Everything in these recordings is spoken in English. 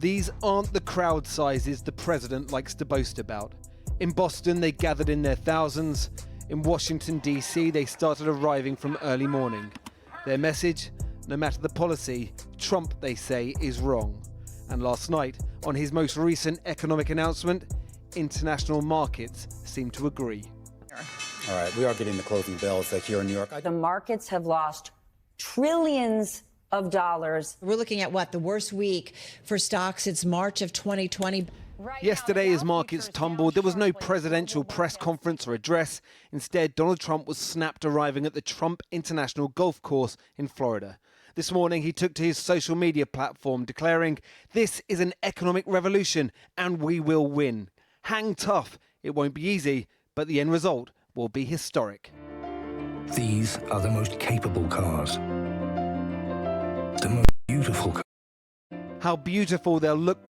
These aren't the crowd sizes the president likes to boast about. In Boston, they gathered in their thousands. In Washington, D.C., they started arriving from early morning. Their message? No matter the policy, Trump, they say, is wrong. And last night, on his most recent economic announcement, international markets seem to agree. All right, we are getting the closing bells here in New York. The markets have lost trillions of dollars. We're looking at what, the worst week for stocks since March of 2020. Yesterday, as markets tumbled, there was no presidential press conference or address. Instead, Donald Trump was snapped arriving at the Trump International Golf Course in Florida. This morning, he took to his social media platform, declaring, "This is an economic revolution, and we will win. Hang tough. It won't be easy, but the end result will be historic." These are the most capable cars. The most beautiful cars. How beautiful they'll look.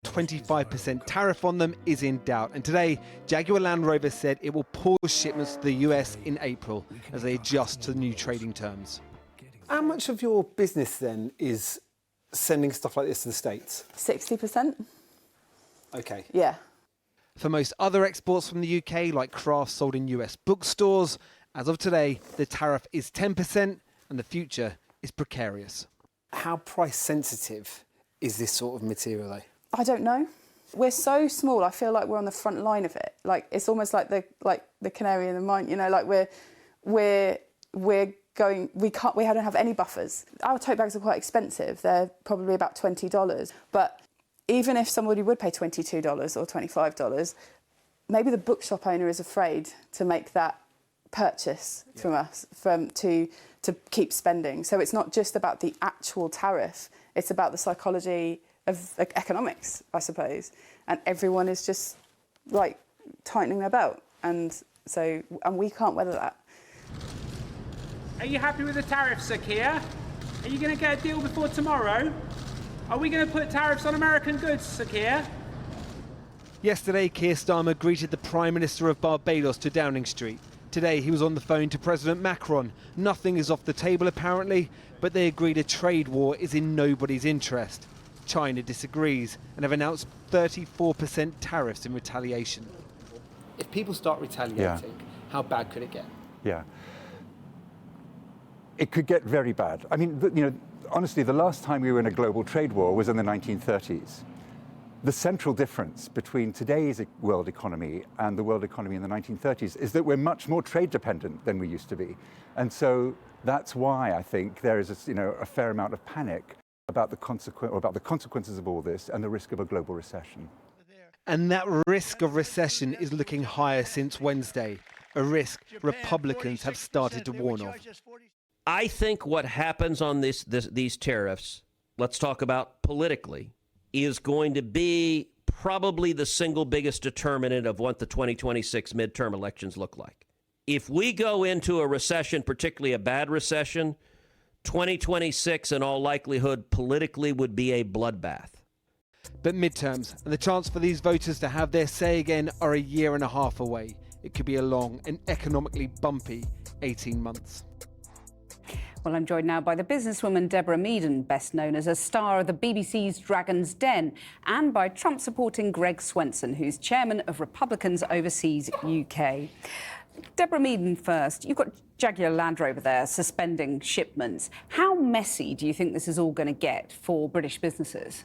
25% tariff on them is in doubt. And today, Jaguar Land Rover said it will pause shipments to the US in April as they adjust to the new trading terms. How much of your business then is sending stuff like this to the States? 60%. Okay. Yeah. For most other exports from the UK, like crafts sold in US bookstores, as of today, the tariff is 10% and the future is precarious. How price sensitive is this sort of material though? I don't know. We're so small. I feel like we're on the front line of it. Like it's almost like the canary in the mine. You know, like we're going. We don't have any buffers. Our tote bags are quite expensive. They're probably about $20. But even if somebody would pay $22 or $25, maybe the bookshop owner is afraid to make that purchase from us to keep spending. So it's not just about the actual tariff. It's about the psychology of economics, I suppose, and everyone is just like tightening their belt, and we can't weather that. Are you happy with the tariffs, Sir Keir? Are you going to get a deal before tomorrow? Are we going to put tariffs on American goods, Sir Keir? Yesterday, Keir Starmer greeted the Prime Minister of Barbados to Downing Street. Today, he was on the phone to President Macron. Nothing is off the table, apparently, but they agreed a trade war is in nobody's interest. China disagrees and have announced 34% tariffs in retaliation. If people start retaliating, how bad could it get? Yeah. It could get very bad. I mean, honestly, the last time we were in a global trade war was in the 1930s. The central difference between today's world economy and the world economy in the 1930s is that we're much more trade dependent than we used to be. And so that's why I think there is a fair amount of panic about the consequences of all this and the risk of a global recession. And that risk of recession is looking higher since Wednesday, a risk Republicans have started to warn of. I think what happens on these tariffs, let's talk about politically, is going to be probably the single biggest determinant of what the 2026 midterm elections look like. If we go into a recession, particularly a bad recession, 2026 in all likelihood politically would be a bloodbath. But midterms and the chance for these voters to have their say again are a year and a half away. It could be a long and economically bumpy 18 months. Well, I'm joined now by the businesswoman Deborah Meaden, best known as a star of the BBC's Dragon's Den, and by Trump-supporting Greg Swenson, who's chairman of Republicans Overseas UK. Deborah Meaden first. You've got Jaguar Land Rover there suspending shipments. How messy do you think this is all going to get for British businesses?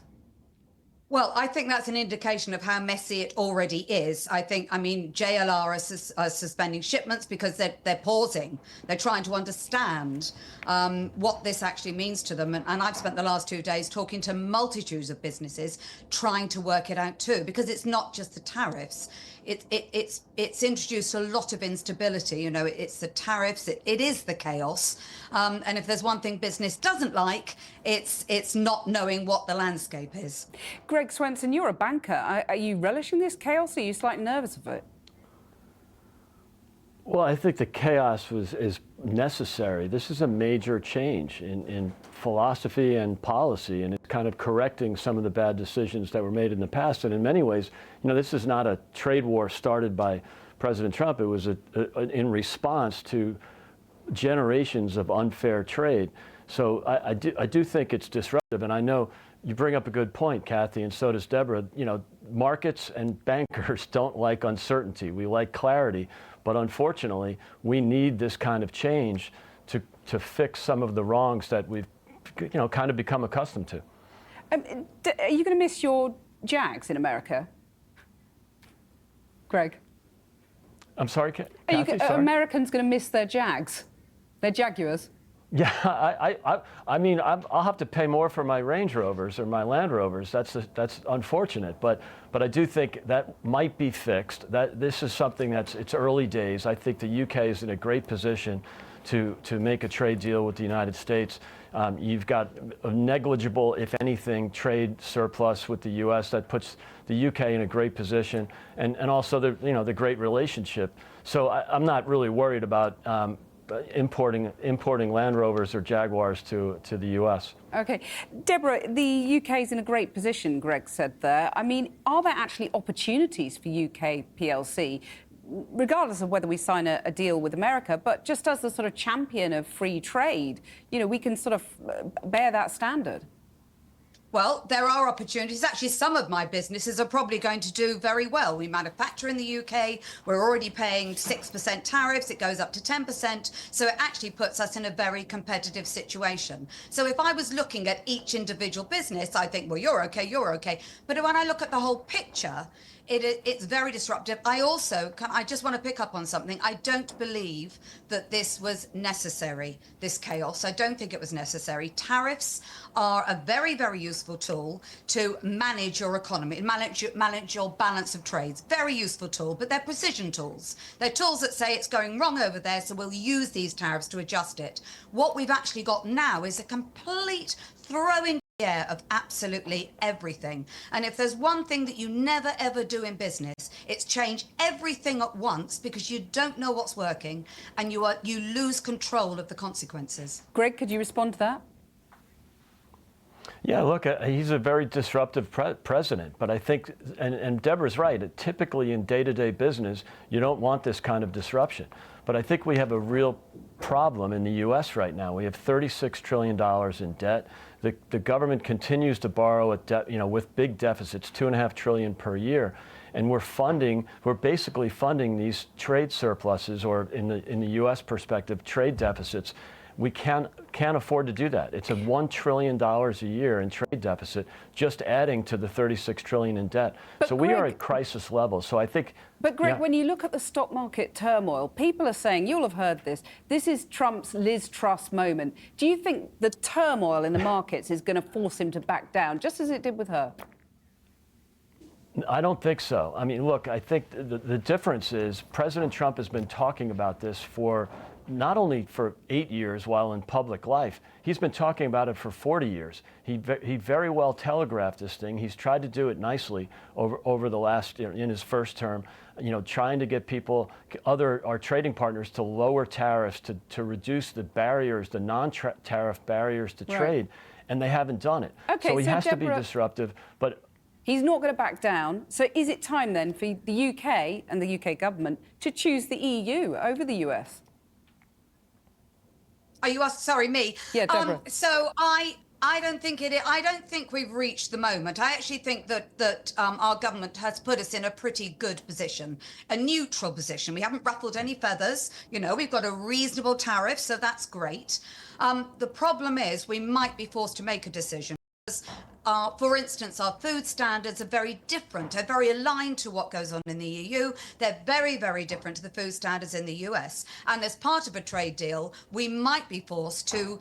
Well, I think that's an indication of how messy it already is. JLR are suspending shipments because they're pausing. They're trying to understand what this actually means to them. And I've spent the last 2 days talking to multitudes of businesses trying to work it out too, because it's not just the tariffs. It's introduced a lot of instability. It's the tariffs. It is the chaos. And if there's one thing business doesn't like, it's not knowing what the landscape is. Greg Swenson, you're a banker. Are you relishing this chaos? Are you slightly nervous of it? Well, I think the chaos is necessary. This is a major change in philosophy and policy, and it's kind of correcting some of the bad decisions that were made in the past. And in many ways, this is not a trade war started by President Trump. It was in response to generations of unfair trade. So I do think it's disruptive, and I know You bring up a good point, Kathy, and so does Deborah. You know, markets and bankers don't like uncertainty. We like clarity, but unfortunately, we need this kind of change to fix some of the wrongs that we've, kind of become accustomed to. Are you going to miss your Jags in America, Greg? I'm sorry, Kathy, Are Americans going to miss their Jags, their Jaguars? Yeah, I mean, I'll have to pay more for my Range Rovers or my Land Rovers. That's unfortunate, but I do think that might be fixed. That this is something it's early days. I think the UK is in a great position to make a trade deal with the United States. You've got a negligible, if anything, trade surplus with the U.S. that puts the UK in a great position, and also the great relationship. So I'm not really worried about importing Land Rovers or Jaguars to the U.S. Okay. Deborah, the UK is in a great position, Greg said there. I mean, are there actually opportunities for UK PLC, regardless of whether we sign a deal with America, but just as the sort of champion of free trade, we can sort of bear that standard? Well, there are opportunities. Actually, some of my businesses are probably going to do very well. We manufacture in the UK. We're already paying 6% tariffs. It goes up to 10%. So it actually puts us in a very competitive situation. So if I was looking at each individual business, I think, well, you're okay, you're okay. But when I look at the whole picture, it's very disruptive. I just want to pick up on something. I don't believe that this was necessary, this chaos. I don't think it was necessary. Tariffs are a very, very useful tool to manage your economy, manage your balance of trades. Very useful tool, but they're precision tools. They're tools that say it's going wrong over there, so we'll use these tariffs to adjust it. What we've actually got now is a complete throwing of absolutely everything. And if there's one thing that you never ever do in business, it's change everything at once, because you don't know what's working and you lose control of the consequences. Greg, could you respond to that? Yeah, look, he's a very disruptive president, but I think, and Deborah's right, typically in day-to-day business, you don't want this kind of disruption. But I think we have a real problem in the U.S. right now. We have $36 trillion in debt. The government continues to borrow at with big deficits, $2.5 trillion per year, and we're basically funding these trade surpluses, or in the U.S. perspective, trade deficits. We can't afford to do that. It's a $1 trillion a year in trade deficit, just adding to the $36 trillion in debt. But so we are at crisis level. So I think. But Greg, when you look at the stock market turmoil, people are saying, you'll have heard this is Trump's Liz Truss moment. Do you think the turmoil in the markets is going to force him to back down, just as it did with her? I don't think so. I mean, look, I think the difference is President Trump has been talking about this for not only for 8 years while in public life, he's been talking about it for 40 years. He very well telegraphed this thing. He's tried to do it nicely over the last, in his first term, trying to get our trading partners to lower tariffs, to reduce the barriers, the non-tariff barriers to trade, and they haven't done it. Okay, so he has to be disruptive, but he's not going to back down. So is it time then for the UK and the UK government to choose the EU over the US? Are you asking? Sorry, me. Yeah, Deborah. So I don't think I don't think we've reached the moment. I actually think that our government has put us in a pretty good position, a neutral position. We haven't ruffled any feathers. We've got a reasonable tariff, so that's great. The problem is we might be forced to make a decision. For instance, our food standards are very different. They're very aligned to what goes on in the EU. They're very, very different to the food standards in the US. And as part of a trade deal, we might be forced to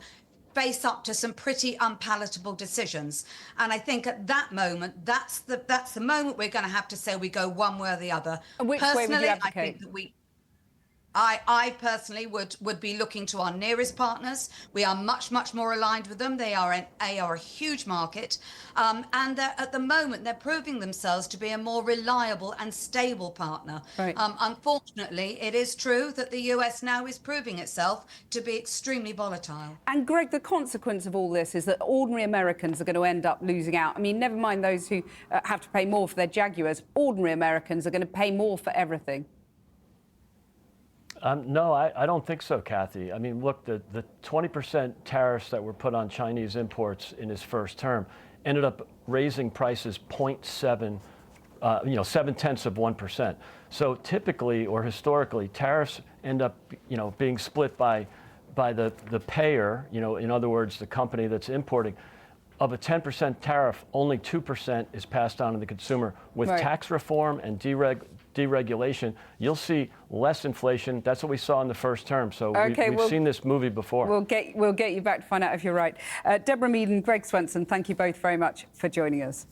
face up to some pretty unpalatable decisions. And I think at that moment, that's the moment we're going to have to say we go one way or the other. And which way would you advocate? I think that I personally would be looking to our nearest partners. We are much, much more aligned with them. They are a huge market. And at the moment, they're proving themselves to be a more reliable and stable partner. Right. Unfortunately, it is true that the US now is proving itself to be extremely volatile. And Greg, the consequence of all this is that ordinary Americans are going to end up losing out. I mean, never mind those who have to pay more for their Jaguars. Ordinary Americans are going to pay more for everything. No, I don't think so, Kathy. I mean, look, the 20% tariffs that were put on Chinese imports in his first term, ended up raising prices 0.7, 0.7%. So typically or historically, tariffs end up, being split by the payer, in other words, the company that's importing. Of a 10% tariff, only 2% is passed on to the consumer. With tax reform and deregulation, you'll see less inflation. That's what we saw in the first term. So we've seen this movie before. We'll get you back to find out if you're right. Deborah Mead and Greg Swenson, thank you both very much for joining us.